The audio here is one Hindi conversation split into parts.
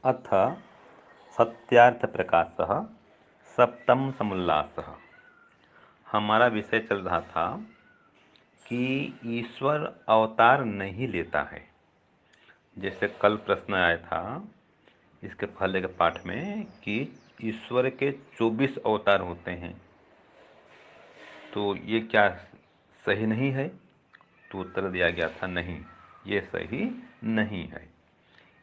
अथ सत्यार्थप्रकाशः सप्तम समुल्लासः। हमारा विषय चल रहा था कि ईश्वर अवतार नहीं लेता है। जैसे कल प्रश्न आया था इसके पहले के पाठ में कि ईश्वर के 24 अवतार होते हैं, तो ये क्या सही नहीं है? तो उत्तर दिया गया था नहीं, ये सही नहीं है।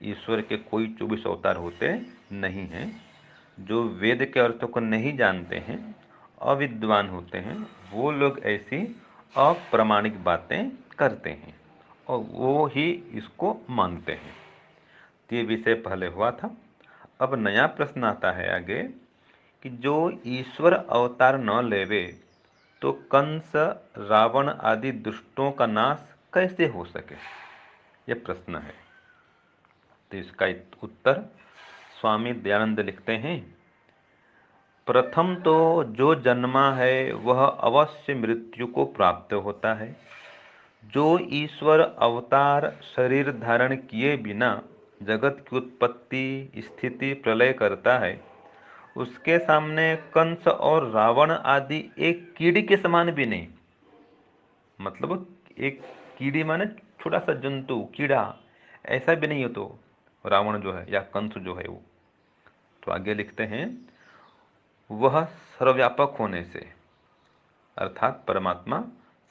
ईश्वर के कोई 24 अवतार होते नहीं हैं। जो वेद के अर्थों को नहीं जानते हैं, अविद्वान होते हैं, वो लोग ऐसी अप्रामाणिक बातें करते हैं और वो ही इसको मानते हैं। तो ये विषय पहले हुआ था। अब नया प्रश्न आता है आगे कि जो ईश्वर अवतार न लेवे तो कंस, रावण आदि दुष्टों का नाश कैसे हो सके? यह प्रश्न है। तो इसका उत्तर स्वामी दयानंद लिखते हैं, प्रथम तो जो जन्मा है वह अवश्य मृत्यु को प्राप्त होता है। जो ईश्वर अवतार शरीर धारण किए बिना जगत की उत्पत्ति, स्थिति, प्रलय करता है, उसके सामने कंस और रावण आदि एक कीड़ी के समान भी नहीं। मतलब एक कीड़ी माने छोटा सा जंतु, कीड़ा, ऐसा भी नहीं हो तो रावण जो है या कंस जो है वो। तो आगे लिखते हैं, वह सर्वव्यापक होने से अर्थात परमात्मा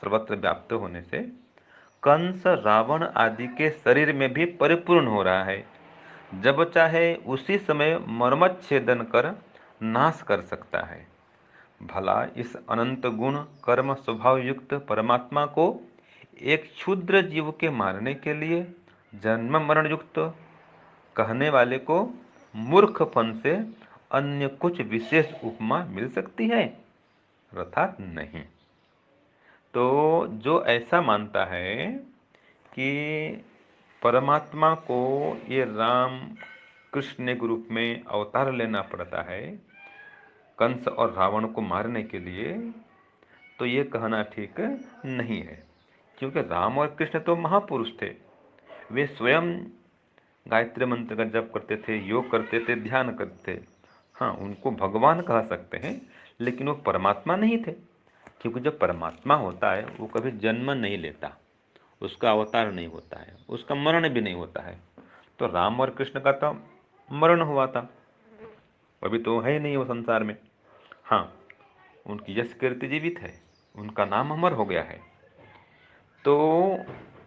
सर्वत्र व्याप्त होने से कंस, रावण आदि के शरीर में भी परिपूर्ण हो रहा है। जब चाहे उसी समय मर्मच्छेदन कर नाश कर सकता है। भला इस अनंत गुण कर्म स्वभाव युक्त परमात्मा को एक क्षुद्र जीव के मारने के लिए जन्म मरण युक्त कहने वाले को मूर्खपन से अन्य कुछ विशेष उपमा मिल सकती है? अर्थात नहीं। तो जो ऐसा मानता है कि परमात्मा को ये राम कृष्ण के रूप में अवतार लेना पड़ता है कंस और रावण को मारने के लिए, तो ये कहना ठीक नहीं है। क्योंकि राम और कृष्ण तो महापुरुष थे। वे स्वयं गायत्री मंत्र का जप करते थे, योग करते थे, ध्यान करते थे। हाँ, उनको भगवान कह सकते हैं, लेकिन वो परमात्मा नहीं थे। क्योंकि जब परमात्मा होता है वो कभी जन्म नहीं लेता, उसका अवतार नहीं होता है, उसका मरण भी नहीं होता है। तो राम और कृष्ण का तो मरण हुआ था, अभी तो है ही नहीं वो संसार में। हाँ, उनकी यश कीर्ति जीवित है, उनका नाम अमर हो गया है। तो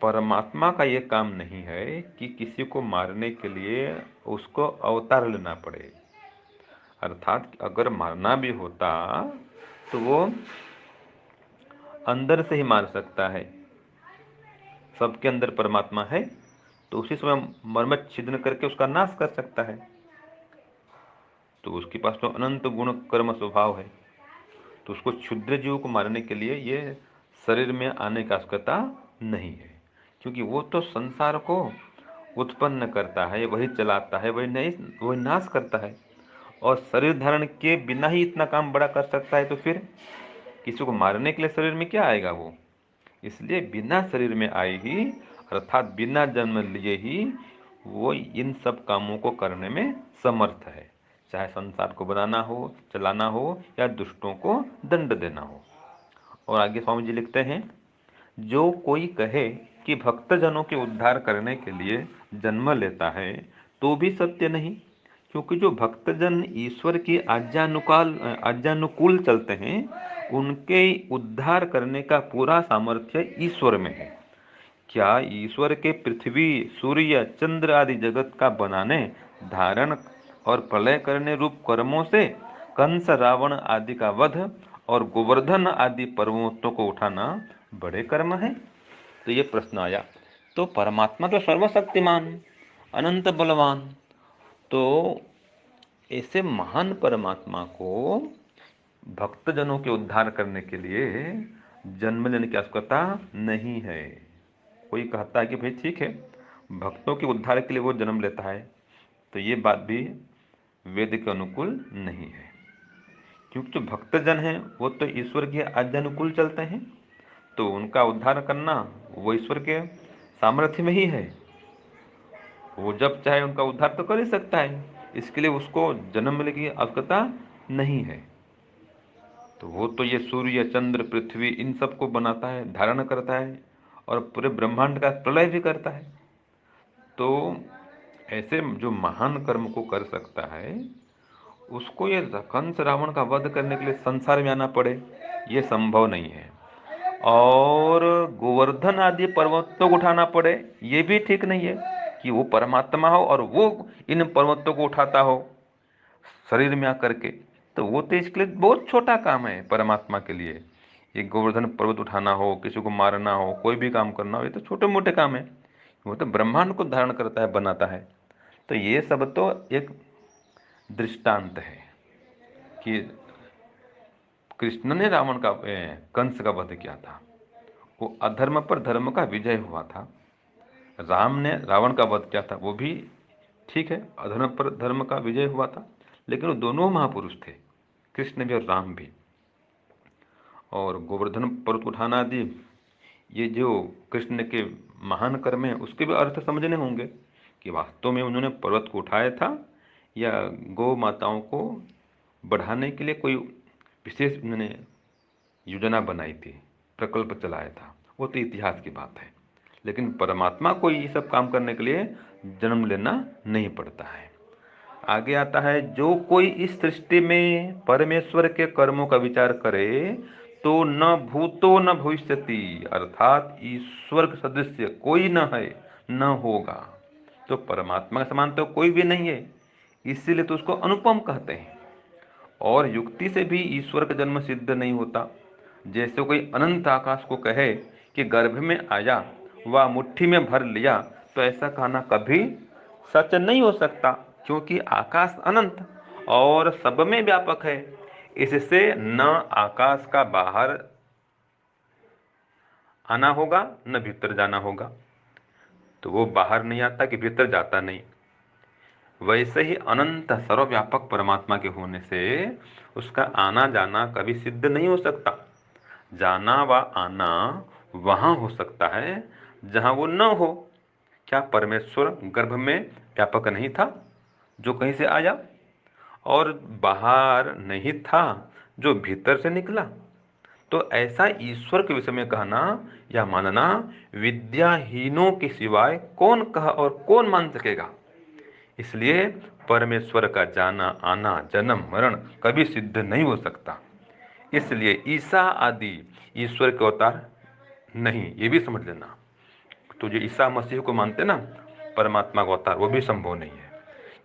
परमात्मा का ये काम नहीं है कि किसी को मारने के लिए उसको अवतार लेना पड़े। अर्थात अगर मारना भी होता तो वो अंदर से ही मार सकता है। सबके अंदर परमात्मा है तो उसी समय मर्मत छिद्र करके उसका नाश कर सकता है। तो उसके पास तो अनंत गुण कर्म स्वभाव है, तो उसको क्षुद्र जीव को मारने के लिए ये शरीर में आने की आवश्यकता नहीं है। क्योंकि वो तो संसार को उत्पन्न करता है, वही चलाता है, वही नाश करता है। और शरीर धारण के बिना ही इतना काम बड़ा कर सकता है, तो फिर किसी को मारने के लिए शरीर में क्या आएगा वो? इसलिए बिना शरीर में आए ही अर्थात बिना जन्म लिए ही वो इन सब कामों को करने में समर्थ है। चाहे संसार को बनाना हो, चलाना हो या दुष्टों को दंड देना हो। और आगे स्वामी जी लिखते हैं, जो कोई कहे कि भक्तजनों के उद्धार करने के लिए जन्म लेता है तो भी सत्य नहीं। क्योंकि जो भक्तजन ईश्वर की आज्ञानुकूल चलते हैं, उनके उद्धार करने का पूरा सामर्थ्य ईश्वर में है। क्या ईश्वर के पृथ्वी, सूर्य, चंद्र आदि जगत का बनाने, धारण और प्रलय करने रूप कर्मों से कंस, रावण आदि का वध और गोवर्धन आदि पर्वतों को उठाना बड़े कर्म है? तो ये प्रश्न आया। तो परमात्मा तो सर्वशक्तिमान, अनंत बलवान, तो ऐसे महान परमात्मा को भक्तजनों के उद्धार करने के लिए जन्म लेने की आवश्यकता नहीं है। कोई कहता है कि भाई ठीक है, भक्तों के उद्धार के लिए वो जन्म लेता है, तो ये बात भी वेद के अनुकूल नहीं है। क्योंकि जो भक्तजन हैं वो तो ईश्वर की आज्ञानुकूल चलते हैं, तो उनका उद्धार करना वो ईश्वर के सामर्थ्य में ही है। वो जब चाहे उनका उद्धार तो कर ही सकता है, इसके लिए उसको जन्म मिलने की आवश्यकता नहीं है। तो वो तो ये सूर्य चंद्र पृथ्वी इन सबको बनाता है, धारण करता है और पूरे ब्रह्मांड का प्रलय भी करता है। तो ऐसे जो महान कर्म को कर सकता है, उसको ये कंस रावण का वध करने के लिए संसार में आना पड़े, ये संभव नहीं है। और गोवर्धन आदि पर्वतों को उठाना पड़े, ये भी ठीक नहीं है कि वो परमात्मा हो और वो इन पर्वतों को उठाता हो शरीर में आकर के। तो वो तो इसके लिए बहुत छोटा काम है परमात्मा के लिए। ये गोवर्धन पर्वत उठाना हो, किसी को मारना हो, कोई भी काम करना हो, ये तो छोटे मोटे काम है। वो तो ब्रह्मांड को धारण करता है, बनाता है। तो ये सब तो एक दृष्टांत है कि कृष्ण ने रावण का कंस का वध किया था, वो अधर्म पर धर्म का विजय हुआ था। राम ने रावण का वध किया था, वो भी ठीक है, अधर्म पर धर्म का विजय हुआ था। लेकिन वो दोनों महापुरुष थे, कृष्ण भी और राम भी। और गोवर्धन पर्वत उठाना आदि ये जो कृष्ण के महान कर्म हैं, उसके भी अर्थ समझने होंगे कि वास्तव में उन्होंने पर्वत को उठाया था या गौ माताओं को बढ़ाने के लिए कोई विशेष उन्होंने योजना बनाई थी, प्रकल्प चलाया था। वो तो इतिहास की बात है। लेकिन परमात्मा को ये सब काम करने के लिए जन्म लेना नहीं पड़ता है। आगे आता है, जो कोई इस सृष्टि में परमेश्वर के कर्मों का विचार करे तो न भूतो न भविष्यति, अर्थात ईश्वर के सदृश कोई न है न होगा। तो परमात्मा के समान तो कोई भी नहीं है, इसीलिए तो उसको अनुपम कहते हैं। और युक्ति से भी ईश्वर का जन्म सिद्ध नहीं होता। जैसे कोई अनंत आकाश को कहे कि गर्भ में आया व मुट्ठी में भर लिया, तो ऐसा कहना कभी सच नहीं हो सकता, क्योंकि आकाश अनंत और सब में व्यापक है। इससे न आकाश का बाहर आना होगा न भीतर जाना होगा। तो वो बाहर नहीं आता कि भीतर जाता नहीं। वैसे ही अनंत सर्वव्यापक परमात्मा के होने से उसका आना जाना कभी सिद्ध नहीं हो सकता। जाना व आना वहाँ हो सकता है जहाँ वो न हो। क्या परमेश्वर गर्भ में व्यापक नहीं था जो कहीं से आया, और बाहर नहीं था जो भीतर से निकला? तो ऐसा ईश्वर के विषय में कहना या मानना विद्याहीनों के सिवाय कौन कहा और कौन मान सकेगा। इसलिए परमेश्वर का जाना आना जन्म मरण कभी सिद्ध नहीं हो सकता। इसलिए ईसा आदि ईश्वर के अवतार नहीं, ये भी समझ लेना। तो जो ईसा मसीह को मानते ना परमात्मा का अवतार, वो भी संभव नहीं है।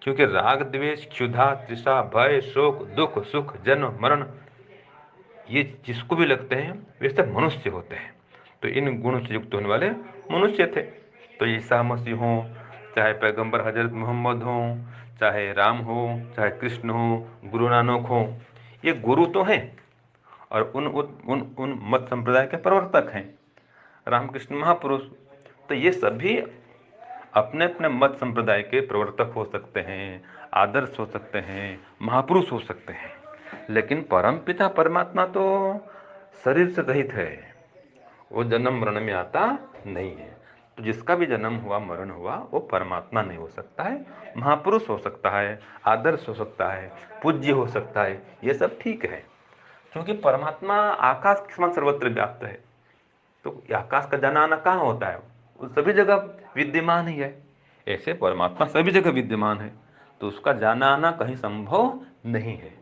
क्योंकि राग द्वेष क्षुधा तृषा भय शोक दुख सुख जन्म मरण ये जिसको भी लगते हैं वे सब मनुष्य होते हैं। तो इन गुणों से युक्त होने वाले मनुष्य थे। तो ईसा मसीह हो, चाहे पैगंबर हजरत मोहम्मद हो, चाहे राम हो, चाहे कृष्ण हो, गुरु नानक हो, ये गुरु तो हैं और उन मत संप्रदाय के प्रवर्तक हैं, रामकृष्ण महापुरुष। तो ये सभी अपने अपने मत संप्रदाय के प्रवर्तक हो सकते हैं, आदर्श हो सकते हैं, महापुरुष हो सकते हैं। लेकिन परमपिता परमात्मा तो शरीर से रहित है, वो जन्म मरण में आता नहीं है। तो जिसका भी जन्म हुआ मरण हुआ वो परमात्मा नहीं हो सकता है, महापुरुष हो सकता है, आदर्श हो सकता है, पूज्य हो सकता है, ये सब ठीक है। क्योंकि परमात्मा आकाश के समान सर्वत्र व्याप्त है। तो आकाश का जाना आना कहाँ होता है? वो सभी जगह विद्यमान ही है। ऐसे परमात्मा सभी जगह विद्यमान है, तो उसका जाना आना कहीं संभव नहीं है।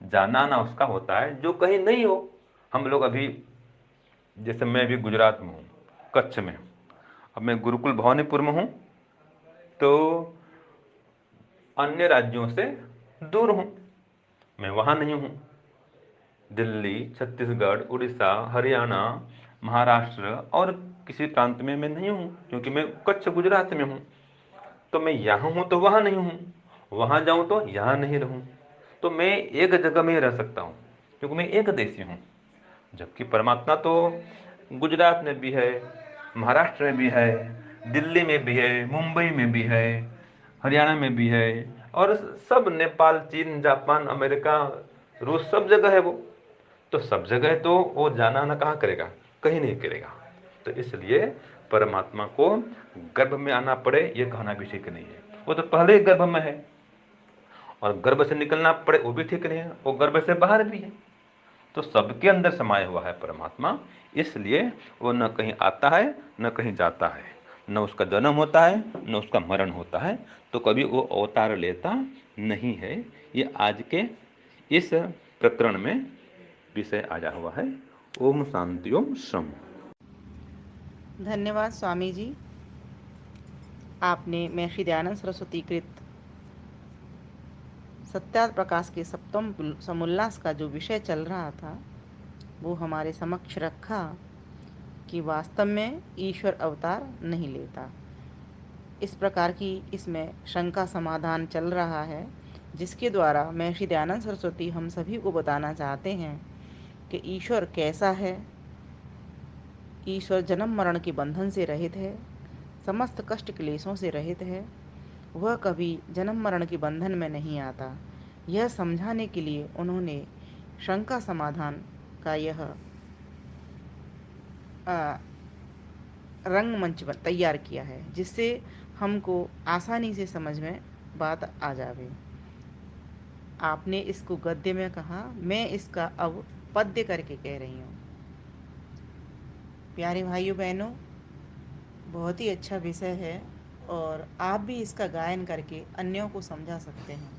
जाना आना उसका होता है जो कहीं नहीं हो। हम लोग अभी, जैसे मैं भी गुजरात में हूँ, कच्छ में, अब मैं गुरुकुल भवानीपुर में हूँ, तो अन्य राज्यों से दूर हूँ, मैं वहाँ नहीं हूँ। दिल्ली, छत्तीसगढ़, उड़ीसा, हरियाणा, महाराष्ट्र और किसी प्रांत में मैं नहीं हूँ, क्योंकि मैं कच्छ गुजरात में हूँ। तो मैं यहाँ हूँ तो वहाँ नहीं हूँ, वहाँ जाऊँ तो यहाँ नहीं रहूँ। तो मैं एक जगह में ही रह सकता हूँ, क्योंकि मैं एक देशी हूँ। जबकि परमात्मा तो गुजरात में भी है, महाराष्ट्र में भी है, दिल्ली में भी है, मुंबई में भी है, हरियाणा में भी है, और सब नेपाल, चीन, जापान, अमेरिका, रूस, सब जगह है वो। तो सब जगह तो वो जाना आना कहाँ करेगा? कहीं नहीं करेगा। तो इसलिए परमात्मा को गर्भ में आना पड़े ये कहना भी ठीक नहीं है। वो तो पहले ही गर्भ में है, और गर्भ से निकलना पड़े वो भी ठीक नहीं है, वो गर्भ से बाहर भी है। तो सबके अंदर समाया हुआ है परमात्मा, इसलिए वो न कहीं आता है न कहीं जाता है, न उसका जन्म होता है न उसका मरण होता है, तो कभी वो अवतार लेता नहीं है। ये आज के इस प्रकरण में विषय आया हुआ है। ओम शांति ओम शम। धन्यवाद स्वामी जी, आपने महर्षि दयानंद सरस्वती कृत सत्यार्थ प्रकाश के सप्तम समुल्लास का जो विषय चल रहा था वो हमारे समक्ष रखा कि वास्तव में ईश्वर अवतार नहीं लेता। इस प्रकार की इसमें शंका समाधान चल रहा है, जिसके द्वारा महर्षि दयानंद सरस्वती हम सभी को बताना चाहते हैं कि ईश्वर कैसा है। ईश्वर जन्म मरण के बंधन से रहित है, समस्त कष्ट क्लेशों से रहित है, वह कभी जन्म मरण के बंधन में नहीं आता। यह समझाने के लिए उन्होंने शंका समाधान का यह रंगमंच तैयार किया है, जिससे हमको आसानी से समझ में बात आ जावे। आपने इसको गद्य में कहा, मैं इसका अब पद्य करके कह रही हूँ। प्यारे भाइयों बहनों, बहुत ही अच्छा विषय है और आप भी इसका गायन करके अन्यों को समझा सकते हैं।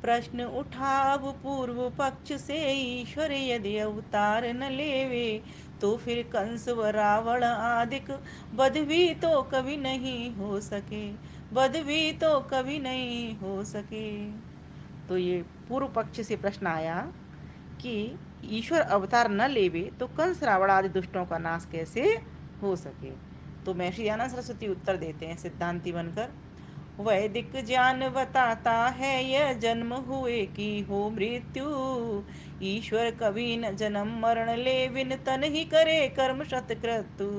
प्रश्न उठाव पूर्व पक्ष से, ईश्वर यदि अवतार न लेवे, तो फिर कंस व रावण आदिक वध भी तो कभी नहीं हो सके, वध भी तो कभी नहीं हो सके। तो ये पूर्व पक्ष से प्रश्न आया कि ईश्वर अवतार न लेवे तो कंस रावण आदि दुष्टों का नाश कैसे हो सके। तो महर्षि दयानंद सरस्वती उत्तर देते हैं सिद्धांति बनकर, वैदिक ज्ञान बताता है यह जन्म हुए की हो मृत्यु, ईश्वर कभी न जन्म मरण ले, विन तन ही करे कर्म शतक्रतु।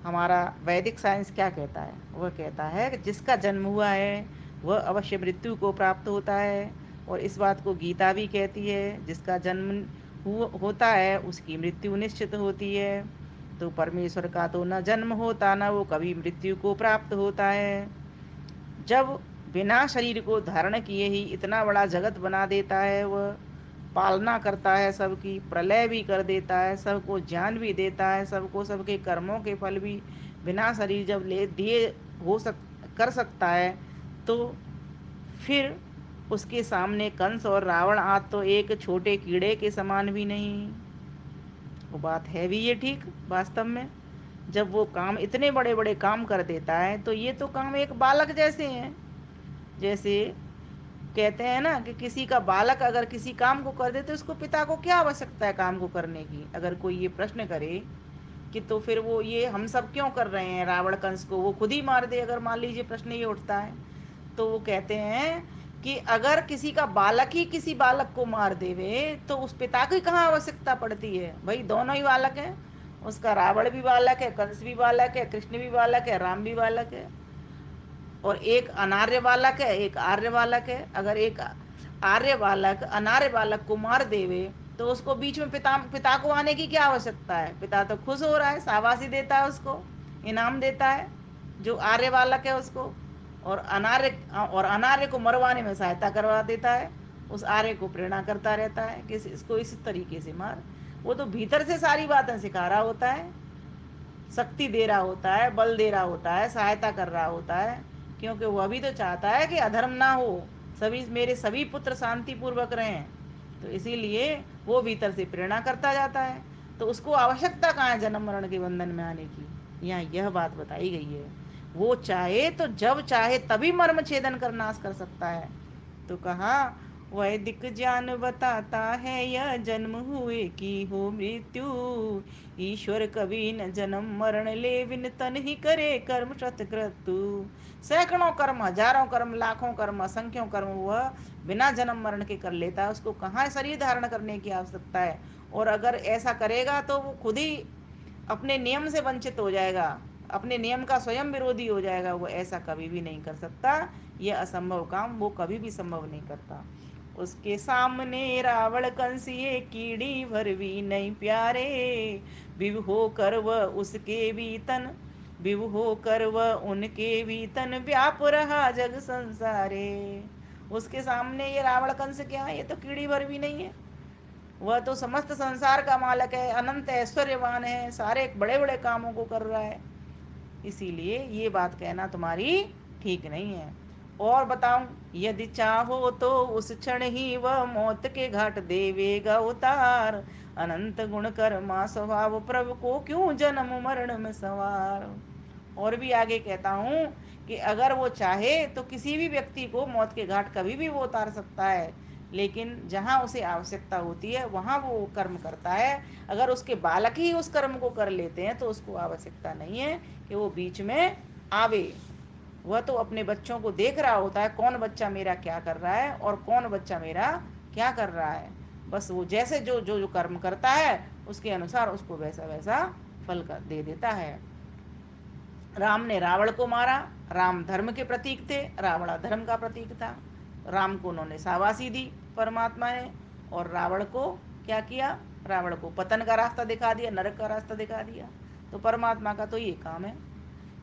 हमारा वैदिक साइंस क्या कहता है? वह कहता है कि जिसका जन्म हुआ है वह अवश्य मृत्यु को प्राप्त होता है, और इस बात को गीता भी कहती है, जिसका जन्म होता है उसकी मृत्यु निश्चित होती है। तो परमेश्वर का तो न जन्म होता न वो कभी मृत्यु को प्राप्त होता है। जब बिना शरीर को धारण किए ही इतना बड़ा जगत बना देता है, वह पालना करता है सबकी, प्रलय भी कर देता है, सबको ज्ञान भी देता है, सबको सबके कर्मों के फल भी बिना शरीर जब ले दिए कर सकता है, तो फिर उसके सामने कंस और रावण आदि तो एक छोटे कीड़े के समान भी नहीं। वो बात है भी ये ठीक। वास्तव में जब वो काम इतने बड़े बड़े काम कर देता है, तो ये तो काम एक बालक जैसे हैं। जैसे कहते हैं ना कि किसी का बालक अगर किसी काम को कर दे तो उसको पिता को क्या आवश्यकता है काम को करने की। अगर कोई ये प्रश्न करे कि तो फिर वो ये हम सब क्यों कर रहे हैं, रावण कंस को वो खुद ही मार दे, अगर मान लीजिए प्रश्न ये उठता है, तो वो कहते हैं कि अगर किसी का बालक ही किसी बालक को मार देवे तो उस पिता की कहाँ आवश्यकता पड़ती है। भाई दोनों ही बालक है, उसका रावण भी बालक है, कंस भी बालक है, कृष्ण भी बालक है, राम भी बालक है, और एक अनार्य बालक है एक आर्य बालक है। अगर एक आर्य बालक अनार्य बालक को मार देवे तो उसको बीच में पिता पिता को आने की क्या आवश्यकता है। पिता तो खुश हो रहा है, शाबाशी देता है, उसको इनाम देता है जो आर्य बालक है उसको, और अनार्य को मरवाने में सहायता करवा देता है, उस आर्य को प्रेरणा करता रहता है कि इसको इस तरीके से मार। वो तो भीतर से सारी बातें सिखा रहा होता है, शक्ति दे रहा होता है, बल दे रहा होता है, सहायता कर रहा होता है, क्योंकि वह भी तो चाहता है कि अधर्म ना हो, सभी मेरे सभी पुत्र शांति पूर्वक रहें। तो इसीलिए वो भीतर से प्रेरणा करता जाता है। तो उसको आवश्यकता कहाँ है जन्म मरण के बंधन में आने की। यहाँ यह बात बताई गई है, वो चाहे तो जब चाहे तभी मर्म छेदन कर नाश कर सकता है। तो कहा वैदिक ज्ञान बताता है यह जन्म हुए की हो मृत्यु, ईश्वर कभी न जन्म मरण ले, विन तन ही करे कर्म शतक्रतु। सैकड़ों कर्म, हजारों कर्म, लाखों कर्म, असंख्यों कर्म वह बिना जन्म मरण के कर लेता है, उसको कहाँ शरीर धारण करने की आवश्यकता है। और अगर ऐसा करेगा तो वो खुद ही अपने नियम से वंचित हो जाएगा, अपने नियम का स्वयं विरोधी हो जाएगा। वो ऐसा कभी भी नहीं कर सकता, यह असंभव काम वो कभी भी संभव नहीं करता। उसके सामने रावण कंस ये कीड़ी भर भी नहीं प्यारे। विभ होकर वह उसके भी तन, विभ होकर वह उनके भी तन, व्याप रहा जग संसारे। उसके सामने ये रावण कंस क्या है, ये तो कीड़ी भर भी नहीं है। वह तो समस्त संसार का मालक है, अनंत ऐश्वर्यवान है, सारे बड़े बड़े कामों को कर रहा है। इसीलिए ये बात कहना तुम्हारी ठीक नहीं है। और बताऊं, यदि चाहो तो उस क्षण ही वह मौत के घाट देवेगा उतार। अनंत गुण कर्मा स्वभाव प्रभु को क्यों जन्म मरण में सवार। और भी आगे कहता हूँ कि अगर वो चाहे तो किसी भी व्यक्ति को मौत के घाट कभी भी वो उतार सकता है, लेकिन जहाँ उसे आवश्यकता होती है वहाँ वो कर्म करता है। अगर उसके बालक ही उस कर्म को कर लेते हैं तो उसको आवश्यकता नहीं है कि वो बीच में आवे। वह तो अपने बच्चों को देख रहा होता है, कौन बच्चा मेरा क्या कर रहा है और कौन बच्चा मेरा क्या कर रहा है। बस वो जैसे जो जो जो कर्म करता है उसके अनुसार उसको वैसा वैसा फल कर दे देता है। राम ने रावण को मारा। राम धर्म के प्रतीक थे, रावण अधर्म का प्रतीक था। राम को उन्होंने शाबाशी दी परमात्मा ने, और रावण को क्या किया, रावण को पतन का रास्ता दिखा दिया, नरक का रास्ता दिखा दिया। तो परमात्मा का तो ये काम है।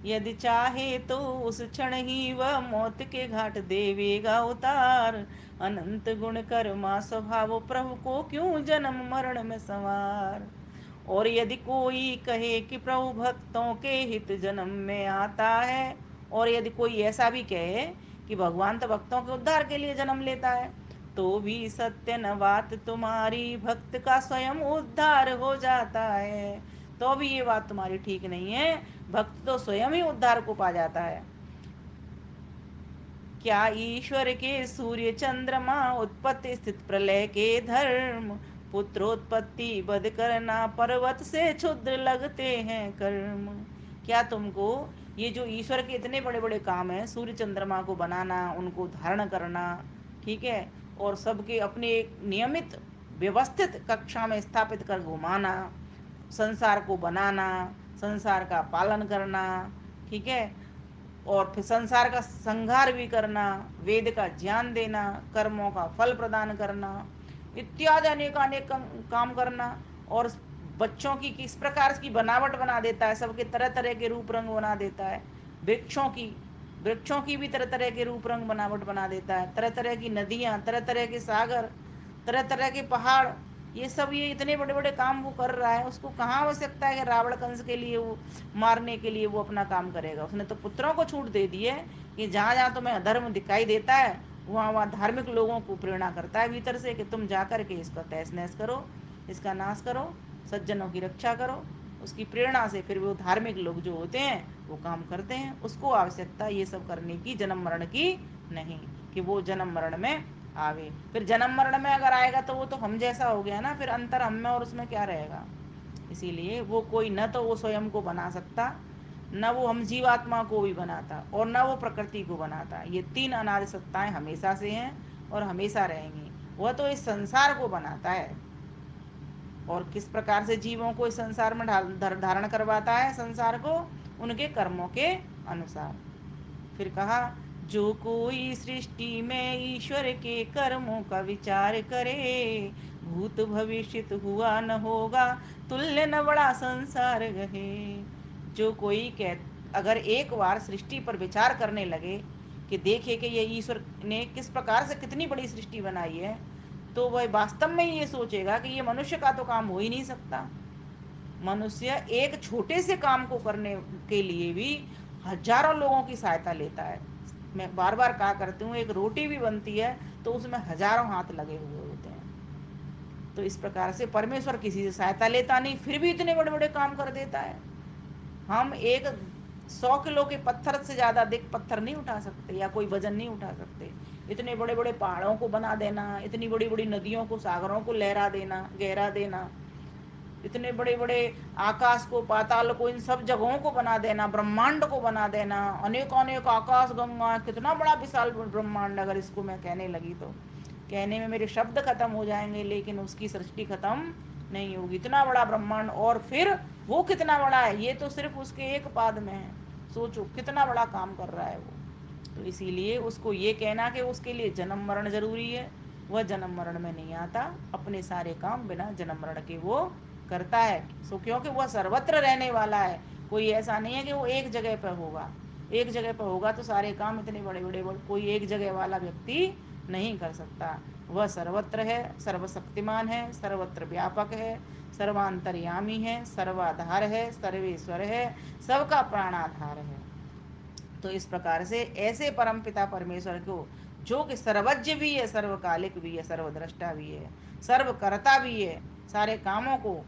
यदि चाहे तो उस क्षण ही वह मौत के घाट देवेगा उतार। अनंत गुण कर्मा स्वभाव प्रभु को क्यों जन्म मरण में सवार। और यदि कोई कहे कि प्रभु भक्तों के हित जन्म में आता है, और यदि कोई ऐसा भी कहे कि भगवान तो भक्तों के उद्धार के लिए जन्म लेता है, तो भी सत्य न बात तुम्हारी, भक्त का स्वयं उद्धार हो जाता है। तो भी ये बात तुम्हारी ठीक नहीं है, भक्त तो स्वयं ही उद्धार को पा जाता है। क्या ईश्वर के सूर्य चंद्रमा, उत्पत्ति स्थित प्रलय के धर्म, पुत्रोत्पत्ति बध करना, पर्वत से क्षुद्र लगते हैं कर्म। क्या तुमको ये जो ईश्वर के इतने बड़े बड़े काम हैं, सूर्य चंद्रमा को बनाना, उनको धारण करना, ठीक है, और सबके अपने एक नियमित व्यवस्थित कक्षा में स्थापित कर घुमाना, संसार को बनाना, संसार का पालन करना, ठीक है, और फिर संसार का संहार भी करना, वेद का ज्ञान देना, कर्मों का फल प्रदान करना, इत्यादि अनेक अनेक काम करना। और बच्चों की किस प्रकार की बनावट बना देता है, सबके तरह तरह के रूप रंग बना देता है। वृक्षों की वृक्षों की भी तरह तरह के रूप रंग बनावट बना देता है, तरह तरह की नदियाँ, तरह तरह के सागर, तरह तरह के पहाड़। ये सब ये इतने बड़े बड़े काम वो कर रहा है, उसको कहाँ आवश्यकता है कि रावण कंस के लिए वो मारने के लिए वो अपना काम करेगा। उसने तो पुत्रों को छूट दे दी है कि जहाँ जहाँ तुम्हें अधर्म दिखाई देता है वहाँ वहाँ धार्मिक लोगों को प्रेरणा करता है भीतर से कि तुम जा कर के इसका तहस नहस करो, इसका नाश करो, सज्जनों की रक्षा करो। उसकी प्रेरणा से फिर वो धार्मिक लोग जो होते हैं वो काम करते हैं। उसको आवश्यकता ये सब करने की जन्म मरण की नहीं, कि वो जन्म मरण में आवे। फिर जन्म मरण में अगर आएगा तो वो तो हम जैसा हो गया ना, फिर अंतर हम में और उसमें क्या रहेगा। इसीलिए वो कोई न तो वो स्वयं को बना सकता, न वो हम जीवात्मा को भी बनाता, और न वो प्रकृति को बनाता। ये तीन अनादि सत्ताएं हमेशा से हैं और हमेशा रहेंगी। वह तो इस संसार को बनाता है, और किस प्रकार से जीवों को इस संसार में धारण करवाता है, संसार को उनके कर्मों के अनुसार। फिर कहा, जो कोई सृष्टि में ईश्वर के कर्मों का विचार करे, भूत भविष्यत हुआ न होगा, तुल्य न बड़ा संसार गहे। जो कोई अगर एक बार सृष्टि पर विचार करने लगे कि देखे कि ये ईश्वर ने किस प्रकार से कितनी बड़ी सृष्टि बनाई है, तो वह वास्तव में ये सोचेगा कि ये मनुष्य का तो काम हो ही नहीं सकता। मनुष्य एक छोटे से काम को करने के लिए भी हजारों लोगों की सहायता लेता है। मैं बार बार कहा करती हूँ, एक रोटी भी बनती है तो उसमें हजारों हाथ लगे हुए होते हैं। तो इस प्रकार से परमेश्वर किसी से सहायता लेता नहीं, फिर भी इतने बड़े बड़े काम कर देता है। हम एक 100 किलो के पत्थर से ज़्यादा अधिक पत्थर नहीं उठा सकते, या कोई वजन नहीं उठा सकते। इतने बड़े बड़े पहाड़ों को बना देना, इतनी बड़ी बड़ी नदियों को, सागरों को लहरा देना, गहरा देना, इतने बड़े बड़े आकाश को, पाताल को, इन सब जगहों को बना देना, ब्रह्मांड को बना देना, अनेक अनेक आकाश गंगा, कितना बड़ा विशाल ब्रह्मांड। अगर इसको मैं कहने लगी तो कहने में मेरे शब्द खत्म हो जाएंगे, लेकिन उसकी सृष्टि खत्म नहीं होगी। इतना बड़ा ब्रह्मांड, और फिर वो कितना बड़ा है, ये तो सिर्फ उसके एक पाद में है। सोचो कितना बड़ा काम कर रहा है वो। तो इसीलिए उसको ये कहना कि उसके लिए जन्म मरण जरूरी है, वह जन्म मरण में नहीं आता, अपने सारे काम बिना जन्म मरण के वो करता है। सो क्योंकि वह सर्वत्र रहने वाला है, कोई ऐसा नहीं है कि वो एक जगह पर होगा। एक जगह पर होगा तो सारे काम इतने बड़े बड़े कोई एक जगह वाला व्यक्ति नहीं कर सकता। वह सर्वत्र है, सर्वशक्तिमान है, सर्वत्र व्यापक है, सर्वांतर्यामी है, सर्वाधार है, सर्वेश्वर है, सबका प्राणाधार है। तो इस प्रकार से ऐसे परम पिता परमेश्वर को, जो कि सर्वज्ञ भी है, सर्वकालिक भी है, सर्वद्रष्टा भी है, सर्वकर्ता भी है, सारे कामों को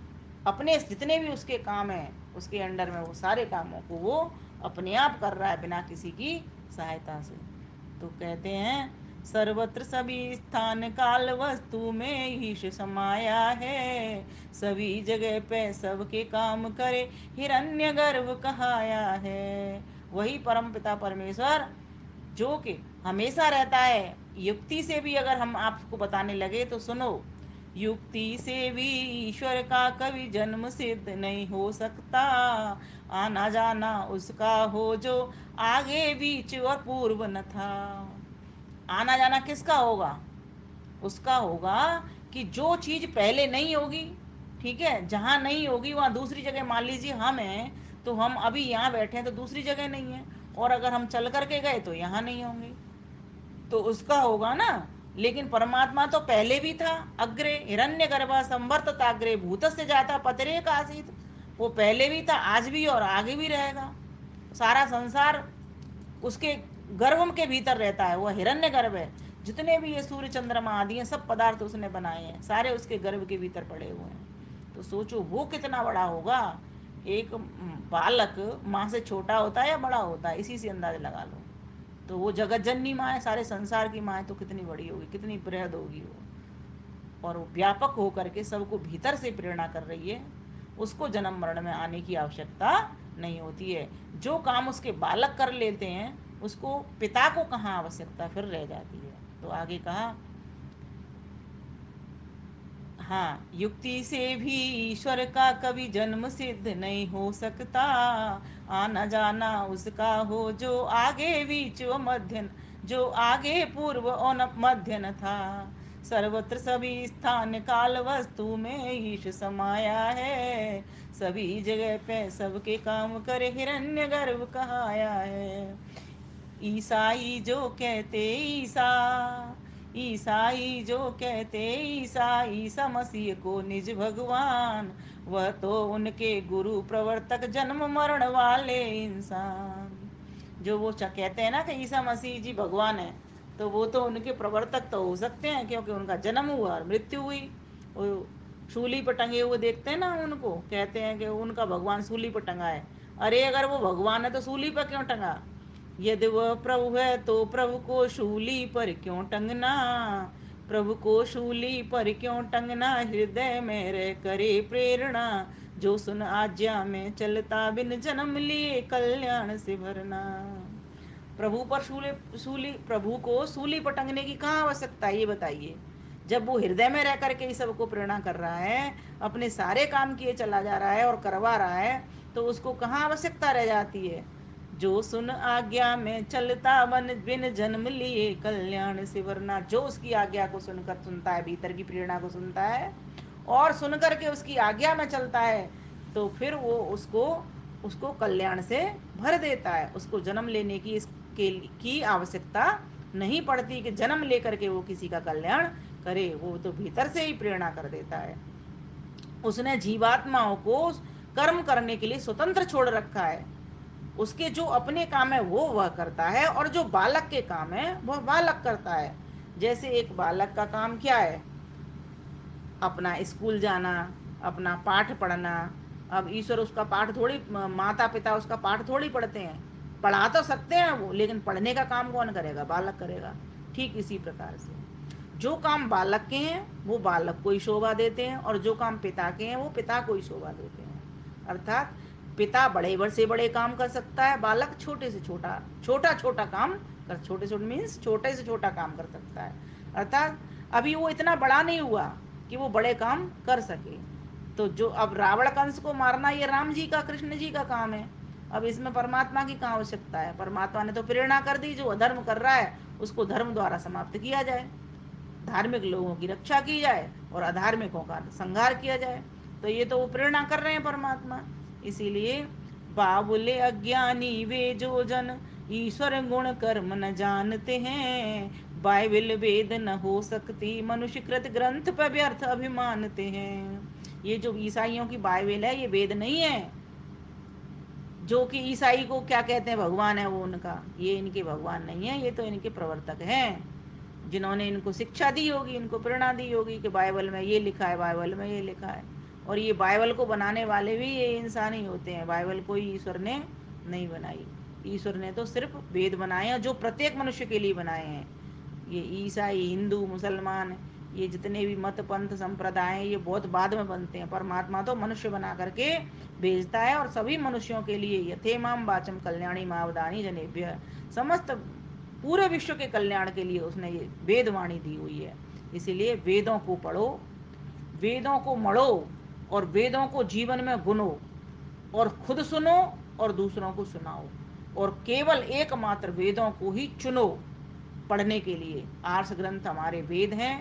अपने जितने भी उसके काम हैं उसके अंडर में वो सारे कामों को वो अपने आप कर रहा है बिना किसी की सहायता से। तो कहते हैं सर्वत्र सभी स्थान काल वस्तु में ईश समाया है, सभी जगह पे सबके काम करे हिरण्य गर्भ कहाया है। वही परम पिता परमेश्वर जो कि हमेशा रहता है। युक्ति से भी अगर हम आपको बताने लगे तो सुनो, युक्ति से भी ईश्वर का कभी जन्म सिद्ध नहीं हो सकता, आना जाना उसका हो जो आगे बीच और पूर्व न था। आना जाना किसका होगा? उसका होगा कि जो चीज पहले नहीं होगी, ठीक है, जहां नहीं होगी वहां दूसरी जगह, मान लीजिए हम हैं तो हम अभी यहाँ बैठे हैं तो दूसरी जगह नहीं है, और अगर हम चल करके गए तो यहाँ नहीं होंगे, तो उसका होगा ना। लेकिन परमात्मा तो पहले भी था, अग्रे हिरण्य गर्भा संवर्तताग्रे भूतस्य जाता पतरे कासित। वो पहले भी था, आज भी और आगे भी रहेगा। सारा संसार उसके गर्भ के भीतर रहता है, वह हिरण्य गर्भ है। जितने भी ये सूर्य चंद्रमा आदि हैं सब पदार्थ उसने बनाए हैं, सारे उसके गर्भ के भीतर पड़े हुए हैं। तो सोचो वो कितना बड़ा होगा। एक बालक माँ से छोटा होता है या बड़ा होता है, इसी से अंदाजा लगा लो। तो वो जगत जननी माँ है, सारे संसार की माँ है, तो कितनी बड़ी होगी, कितनी बृहद होगी वो। और वो व्यापक होकर के सबको भीतर से प्रेरणा कर रही है। उसको जन्म मरण में आने की आवश्यकता नहीं होती है। जो काम उसके बालक कर लेते हैं उसको पिता को कहाँ आवश्यकता फिर रह जाती है। तो आगे कहा, हाँ, युक्ति से भी ईश्वर का कभी जन्म सिद्ध नहीं हो सकता, आना जाना उसका हो जो आगे बीच व मध्य, जो आगे पूर्व और मध्य न था। सर्वत्र सभी स्थान काल वस्तु में ईश समाया है, सभी जगह पे सबके काम करे हिरण्य गर्भ कहाया है। ईसाई जो कहते ईसा, ईसाई जो कहते ईसा, ईसा मसीह को निज भगवान, वह तो उनके गुरु प्रवर्तक जन्म मरण वाले इंसान। जो वो कहते हैं ना कि ईसा मसीह जी भगवान है, तो वो तो उनके प्रवर्तक तो हो सकते हैं क्योंकि उनका जन्म हुआ और मृत्यु हुई। वो सूली पर टंगे हुए देखते हैं ना, उनको कहते हैं कि उनका भगवान सूली पर टंगा है। अरे अगर वो भगवान है तो सूली पर क्यों टंगा? यदि वह प्रभु है तो प्रभु को शूली पर क्यों टंगना, प्रभु को शूली पर क्यों टंगना, हृदय में रह करे प्रेरणा, जो सुन आज्ञा में चलता बिन जन्म लिए कल्याण से भरना। प्रभु पर सूली प्रभु को सूली पर टंगने की कहाँ आवश्यकता है, ये बताइए। जब वो हृदय में रह करके ही सबको प्रेरणा कर रहा है, अपने सारे काम किए चला जा रहा है और करवा रहा है, तो उसको कहाँ आवश्यकता रह जाती है। जो सुन आज्ञा में चलता बन बिन जन्म लिए कल्याण से वरना, जो उसकी आज्ञा को सुनकर सुनता है, भीतर की प्रेरणा को सुनता है और सुन करके उसकी आज्ञा में चलता है, तो फिर वो उसको उसको कल्याण से भर देता है। उसको जन्म लेने की इसके की आवश्यकता नहीं पड़ती कि जन्म लेकर के वो किसी का कल्याण करे, वो तो भीतर से ही प्रेरणा कर देता है। उसने जीवात्माओं को कर्म करने के लिए स्वतंत्र छोड़ रखा है। उसके जो अपने काम है वो वह करता है और जो बालक के काम है वह बालक करता है। जैसे एक बालक का काम क्या है? अपना स्कूल जाना, अपना पाठ पढ़ना। अब ईश्वर उसका पाठ थोड़ी, माता पिता उसका पाठ थोड़ी पढ़ते हैं। पढ़ा तो सकते हैं वो, लेकिन पढ़ने का काम कौन करेगा? बालक करेगा। ठीक इसी प्रकार से जो काम बालक के हैं वो बालक को ही शोभा देते हैं, और जो काम पिता के हैं वो पिता को ही शोभा देते हैं। अर्थात पिता बड़े से बड़े काम कर सकता है, बालक छोटे से छोटा छोटा छोटा काम कर, छोटे छोटे मीन्स छोटे से छोटा काम कर सकता है। अर्थात अभी वो इतना बड़ा नहीं हुआ कि वो बड़े काम कर सके। तो जो अब रावण कंस को मारना, ये राम जी का, कृष्ण जी का काम है। अब इसमें परमात्मा की कहाँ आवश्यकता है? परमात्मा ने तो प्रेरणा कर दी, जो अधर्म कर रहा है उसको धर्म द्वारा समाप्त किया जाए। धार्मिक लोगों की रक्षा की जाए और अधार्मिकों का संहार किया जाए। तो ये तो वो प्रेरणा कर रहे हैं परमात्मा। इसीलिए बाबुले अज्ञानी वे जो जन ईश्वर गुण कर्म न जानते हैं, बाइबिल वेद न हो सकती मनुष्य कृत ग्रंथ पर व्यर्थ अभिमानते हैं। ये जो ईसाइयों की बाइबिल है ये वेद नहीं है। जो कि ईसाई को क्या कहते हैं भगवान है वो उनका, ये इनके भगवान नहीं है, ये तो इनके प्रवर्तक हैं जिन्होंने इनको शिक्षा दी होगी, इनको प्रेरणा दी होगी कि बाइबल में ये लिखा है, बाइबल में ये लिखा है। और ये बाइबल को बनाने वाले भी ये इंसान ही होते हैं, बाइबल को ईश्वर ने नहीं बनाई। ईश्वर ने तो सिर्फ वेद बनाए हैं जो प्रत्येक मनुष्य के लिए बनाए हैं। ये ईसाई, हिंदू, मुसलमान, ये जितने भी मत पंथ संप्रदाय हैं ये बहुत बाद में बनते हैं। परमात्मा तो मनुष्य बना करके भेजता है और सभी मनुष्यों के लिए यथेमाम वाचम कल्याणी मावदानी जनेभ्य, समस्त पूरे विश्व के कल्याण के लिए उसने ये वेदवाणी दी हुई है। इसीलिए वेदों को पढ़ो, वेदों को मढ़ो और वेदों को जीवन में गुनो और खुद सुनो और दूसरों को सुनाओ और केवल एकमात्र वेदों को ही चुनो पढ़ने के लिए। आर्ष ग्रंथ हमारे वेद हैं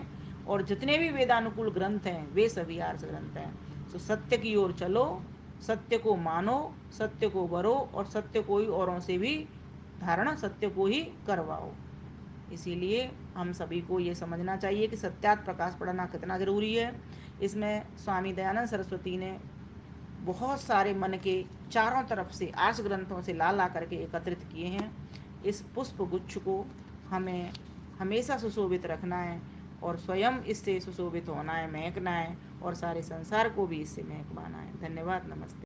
और जितने भी वेदानुकूल ग्रंथ हैं वे सभी आर्ष ग्रंथ हैं। तो सत्य की ओर चलो, सत्य को मानो, सत्य को बरो और सत्य को ही औरों से भी धारणा सत्य को ही करवाओ। इसीलिए हम सभी को ये समझना चाहिए कि सत्यात प्रकाश पढ़ना कितना ज़रूरी है। इसमें स्वामी दयानंद सरस्वती ने बहुत सारे मन के चारों तरफ से आर्ष ग्रंथों से ला ला करके एकत्रित किए हैं। इस पुष्प गुच्छ को हमें हमेशा सुशोभित रखना है और स्वयं इससे सुशोभित होना है, महकना है और सारे संसार को भी इससे महकवाना है। धन्यवाद, नमस्ते।